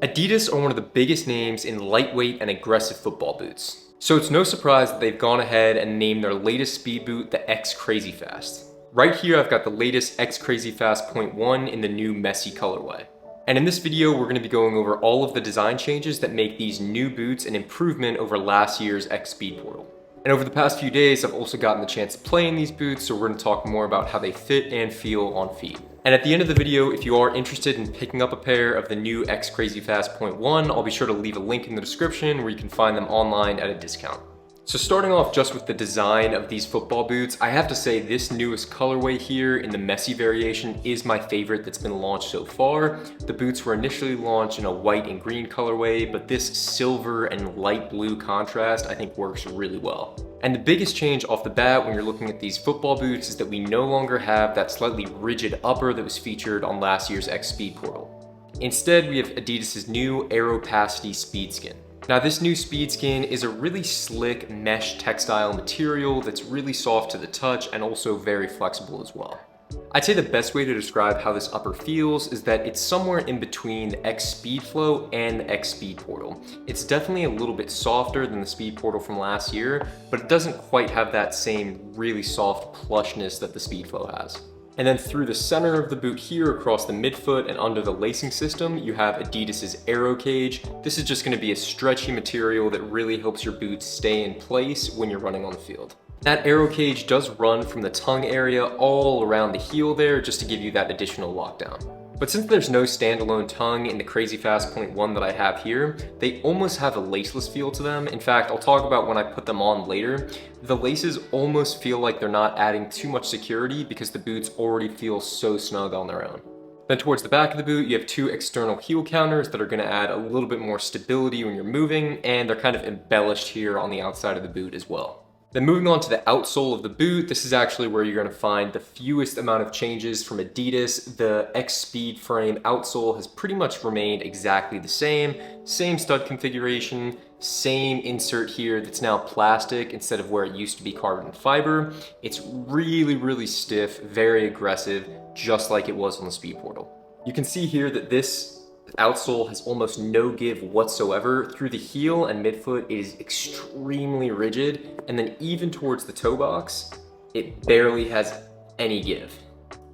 Adidas are one of the biggest names in lightweight and aggressive football boots. So it's no surprise that they've gone ahead and named their latest speed boot the X Crazyfast. Right here I've got the latest X Crazyfast.1 in the new messy colorway. And in this video we're going to be going over all of the design changes that make these new boots an improvement over last year's X Speed Portal. And over the past few days I've also gotten the chance to play in these boots, so we're going to talk more about how they fit and feel on feet. And at the end of the video, if you are interested in picking up a pair of the new X Crazyfast.1, I'll be sure to leave a link in the description where you can find them online at a discount. So starting off just with the design of these football boots, I have to say this newest colorway here in the messy variation is my favorite that's been launched so far. The boots were initially launched in a white and green colorway, but this silver and light blue contrast I think works really well. And the biggest change off the bat when you're looking at these football boots is that we no longer have that slightly rigid upper that was featured on last year's X Speed Portal. Instead, we have Adidas's new Aeropacity Speed Skin. Now this new Speed Skin is a really slick mesh textile material that's really soft to the touch and also very flexible as well. I'd say the best way to describe how this upper feels is that it's somewhere in between the X Speed Flow and the X Speed Portal. It's definitely a little bit softer than the Speed Portal from last year, but it doesn't quite have that same really soft plushness that the Speed Flow has. And then through the center of the boot here across the midfoot and under the lacing system, you have Adidas's Aero Cage. This is just going to be a stretchy material that really helps your boots stay in place when you're running on the field. That Aero Cage does run from the tongue area all around the heel there just to give you that additional lockdown. But since there's no standalone tongue in the Crazyfast.1 that I have here, they almost have a laceless feel to them. In fact, I'll talk about when I put them on later. The laces almost feel like they're not adding too much security because the boots already feel so snug on their own. Then towards the back of the boot, you have two external heel counters that are going to add a little bit more stability when you're moving, and they're kind of embellished here on the outside of the boot as well. Then moving on to the outsole of the boot, this is actually where you're going to find the fewest amount of changes from Adidas. The X Speed frame outsole has pretty much remained exactly the same stud configuration, same insert here that's now plastic instead of where it used to be carbon fiber. It's really stiff, very aggressive, just like it was on the Speed Portal. You can see here that this outsole has almost no give whatsoever. Through the heel and midfoot, it is extremely rigid, and then even towards the toe box, it barely has any give.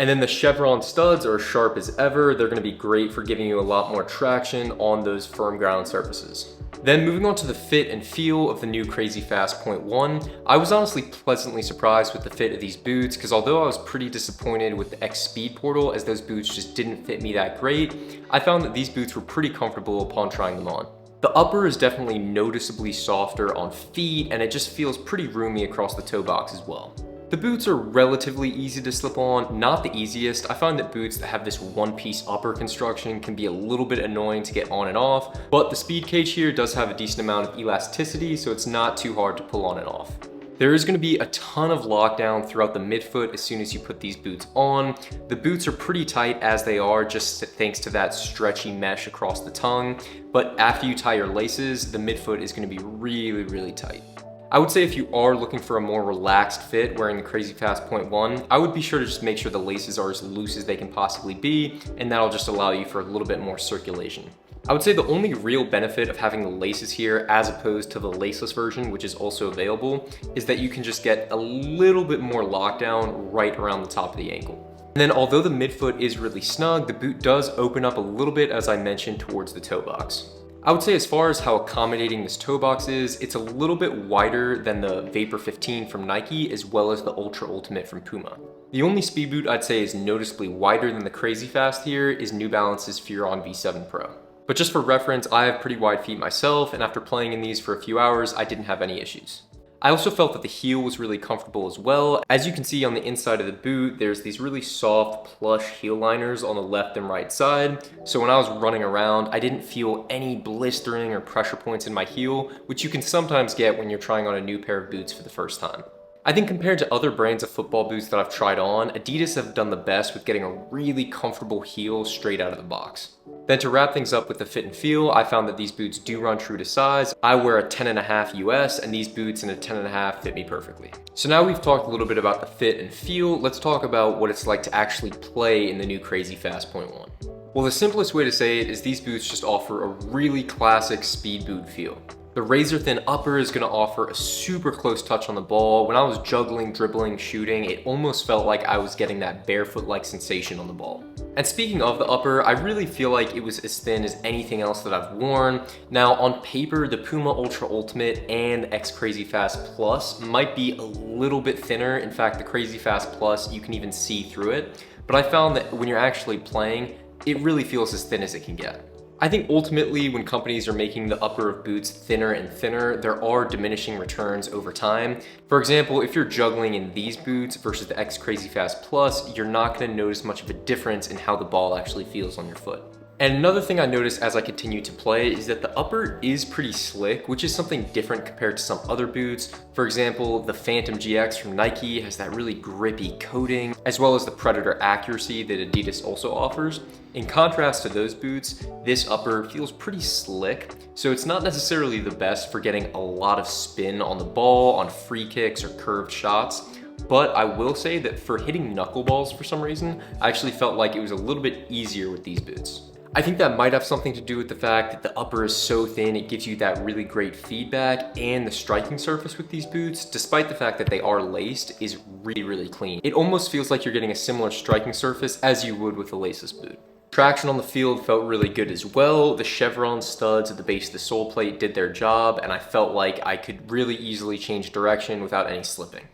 And then the chevron studs are as sharp as ever. They're going to be great for giving you a lot more traction on those firm ground surfaces. Then moving on to the fit and feel of the new Crazyfast.1, I was honestly pleasantly surprised with the fit of these boots because although I was pretty disappointed with the X Speed Portal as those boots just didn't fit me that great, I found that these boots were pretty comfortable upon trying them on. The upper is definitely noticeably softer on feet and it just feels pretty roomy across the toe box as well. The boots are relatively easy to slip on, not the easiest. I find that boots that have this one-piece upper construction can be a little bit annoying to get on and off, but the Speed Cage here does have a decent amount of elasticity, so it's not too hard to pull on and off. There is going to be a ton of lockdown throughout the midfoot as soon as you put these boots on. The boots are pretty tight as they are, just thanks to that stretchy mesh across the tongue, but after you tie your laces, the midfoot is going to be really tight. I would say if you are looking for a more relaxed fit wearing the Crazyfast.1, I would be sure to just make sure the laces are as loose as they can possibly be, and that'll just allow you for a little bit more circulation. I would say the only real benefit of having the laces here as opposed to the laceless version, which is also available, is that you can just get a little bit more lockdown right around the top of the ankle. And then although the midfoot is really snug, the boot does open up a little bit as I mentioned towards the toe box. I would say as far as how accommodating this toe box is, it's a little bit wider than the Vapor 15 from Nike as well as the Ultra Ultimate from Puma. The only speed boot I'd say is noticeably wider than the Crazyfast here is New Balance's Furon V7 Pro. But just for reference, I have pretty wide feet myself, and after playing in these for a few hours, I didn't have any issues. I also felt that the heel was really comfortable as well. As you can see on the inside of the boot, there's these really soft, plush heel liners on the left and right side. So when I was running around, I didn't feel any blistering or pressure points in my heel, which you can sometimes get when you're trying on a new pair of boots for the first time. I think compared to other brands of football boots that I've tried on, Adidas have done the best with getting a really comfortable heel straight out of the box. Then to wrap things up with the fit and feel, I found that these boots do run true to size. I wear a 10.5 US and these boots in a 10.5 fit me perfectly. So now we've talked a little bit about the fit and feel, let's talk about what it's like to actually play in the new Crazyfast.1. Well, the simplest way to say it is these boots just offer a really classic speed boot feel. The razor thin upper is going to offer a super close touch on the ball. When I was juggling, dribbling, shooting, it almost felt like I was getting that barefoot-like sensation on the ball. And speaking of the upper, I really feel like it was as thin as anything else that I've worn. Now on paper, the Puma Ultra Ultimate and X Crazyfast Plus might be a little bit thinner. In fact, the Crazyfast Plus, you can even see through it. But I found that when you're actually playing, it really feels as thin as it can get. I think ultimately when companies are making the upper of boots thinner and thinner, there are diminishing returns over time. For example, if you're juggling in these boots versus the X Crazyfast Plus, you're not going to notice much of a difference in how the ball actually feels on your foot. And another thing I noticed as I continue to play is that the upper is pretty slick, which is something different compared to some other boots. For example, the Phantom GX from Nike has that really grippy coating, as well as the Predator accuracy that Adidas also offers. In contrast to those boots, this upper feels pretty slick, so it's not necessarily the best for getting a lot of spin on the ball, on free kicks or curved shots. But I will say that for hitting knuckleballs for some reason, I actually felt like it was a little bit easier with these boots. I think that might have something to do with the fact that the upper is so thin, it gives you that really great feedback, and the striking surface with these boots, despite the fact that they are laced, is really, really clean. It almost feels like you're getting a similar striking surface as you would with a laceless boot. Traction on the field felt really good as well. The chevron studs at the base of the sole plate did their job, and I felt like I could really easily change direction without any slipping.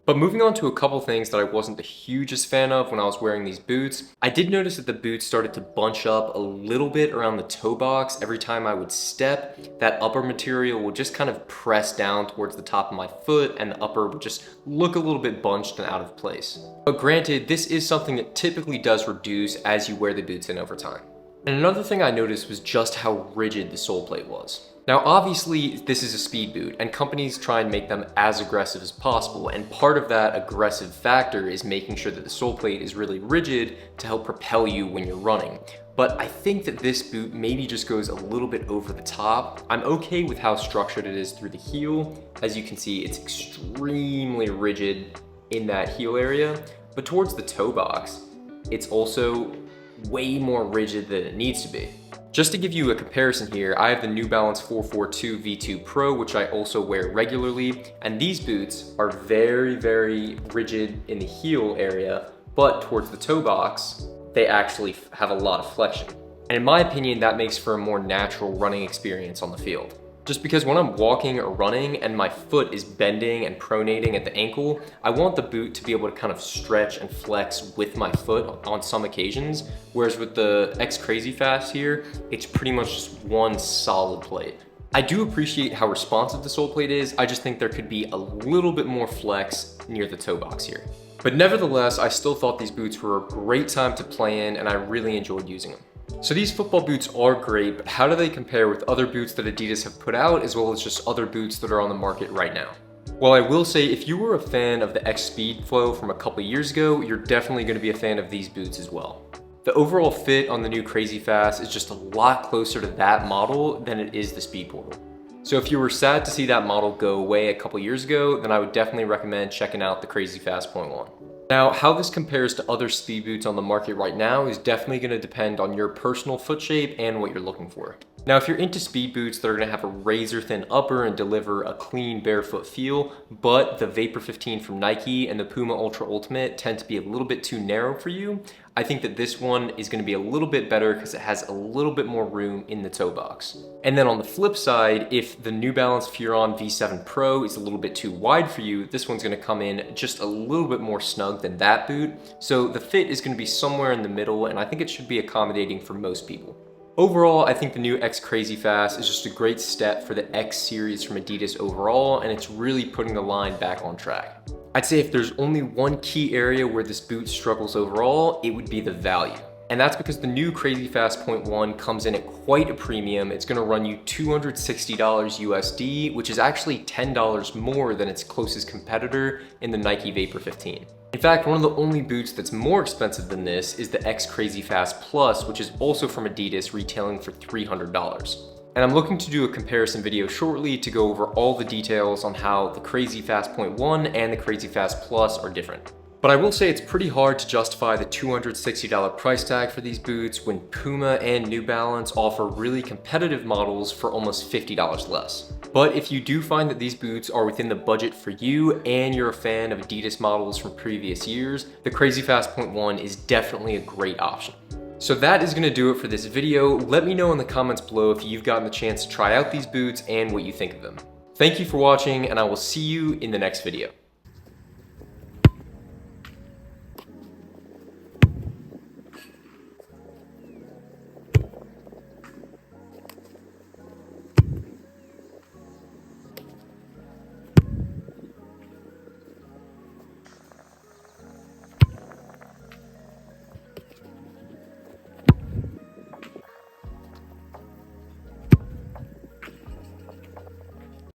But moving on to a couple things that I wasn't the hugest fan of when I was wearing these boots, I did notice that the boots started to bunch up a little bit around the toe box every time I would step. That upper material would just kind of press down towards the top of my foot, and the upper would just look a little bit bunched and out of place. But granted, this is something that typically does reduce as you wear the boots in over time. And another thing I noticed was just how rigid the sole plate was. Now obviously this is a speed boot and companies try and make them as aggressive as possible, and part of that aggressive factor is making sure that the sole plate is really rigid to help propel you when you're running. But I think that this boot maybe just goes a little bit over the top. I'm okay with how structured it is through the heel. As you can see, it's extremely rigid in that heel area, but towards the toe box, it's also way more rigid than it needs to be. Just to give you a comparison here, I have the New Balance 442 V2 Pro, which I also wear regularly, and these boots are very, very rigid in the heel area, but towards the toe box, they actually have a lot of flexion. And in my opinion, that makes for a more natural running experience on the field. Just because when I'm walking or running and my foot is bending and pronating at the ankle, I want the boot to be able to kind of stretch and flex with my foot on some occasions. Whereas with the X Crazyfast here, it's pretty much just one solid plate. I do appreciate how responsive the sole plate is. I just think there could be a little bit more flex near the toe box here. But nevertheless, I still thought these boots were a great time to play in, and I really enjoyed using them. So these football boots are great, but how do they compare with other boots that Adidas have put out, as well as just other boots that are on the market right now? Well, I will say if you were a fan of the X Speed Flow from a couple years ago, you're definitely going to be a fan of these boots as well. The overall fit on the new Crazyfast is just a lot closer to that model than it is the Speed Portal. So if you were sad to see that model go away a couple years ago, then I would definitely recommend checking out the Crazyfast.1. Now, how this compares to other speed boots on the market right now is definitely going to depend on your personal foot shape and what you're looking for. Now, if you're into speed boots that are going to have a razor thin upper and deliver a clean barefoot feel, but the Vapor 15 from Nike and the Puma Ultra Ultimate tend to be a little bit too narrow for you, I think that this one is going to be a little bit better because it has a little bit more room in the toe box. And then on the flip side, if the New Balance Furon V7 Pro is a little bit too wide for you, this one's going to come in just a little bit more snug than that boot. So the fit is going to be somewhere in the middle, and I think it should be accommodating for most people. Overall, I think the new X Crazyfast is just a great step for the X series from Adidas overall, and it's really putting the line back on track. I'd say if there's only one key area where this boot struggles overall, it would be the value. And that's because the new Crazyfast.1 comes in at quite a premium. It's gonna run you $260 USD, which is actually $10 more than its closest competitor in the Nike Vapor 15. In fact, one of the only boots that's more expensive than this is the X Crazyfast Plus, which is also from Adidas, retailing for $300. And I'm looking to do a comparison video shortly to go over all the details on how the Crazyfast.1 and the Crazyfast Plus are different. But I will say it's pretty hard to justify the $260 price tag for these boots when Puma and New Balance offer really competitive models for almost $50 less. But if you do find that these boots are within the budget for you and you're a fan of Adidas models from previous years, the Crazyfast.1 is definitely a great option. So that is gonna do it for this video. Let me know in the comments below if you've gotten the chance to try out these boots and what you think of them. Thank you for watching, and I will see you in the next video.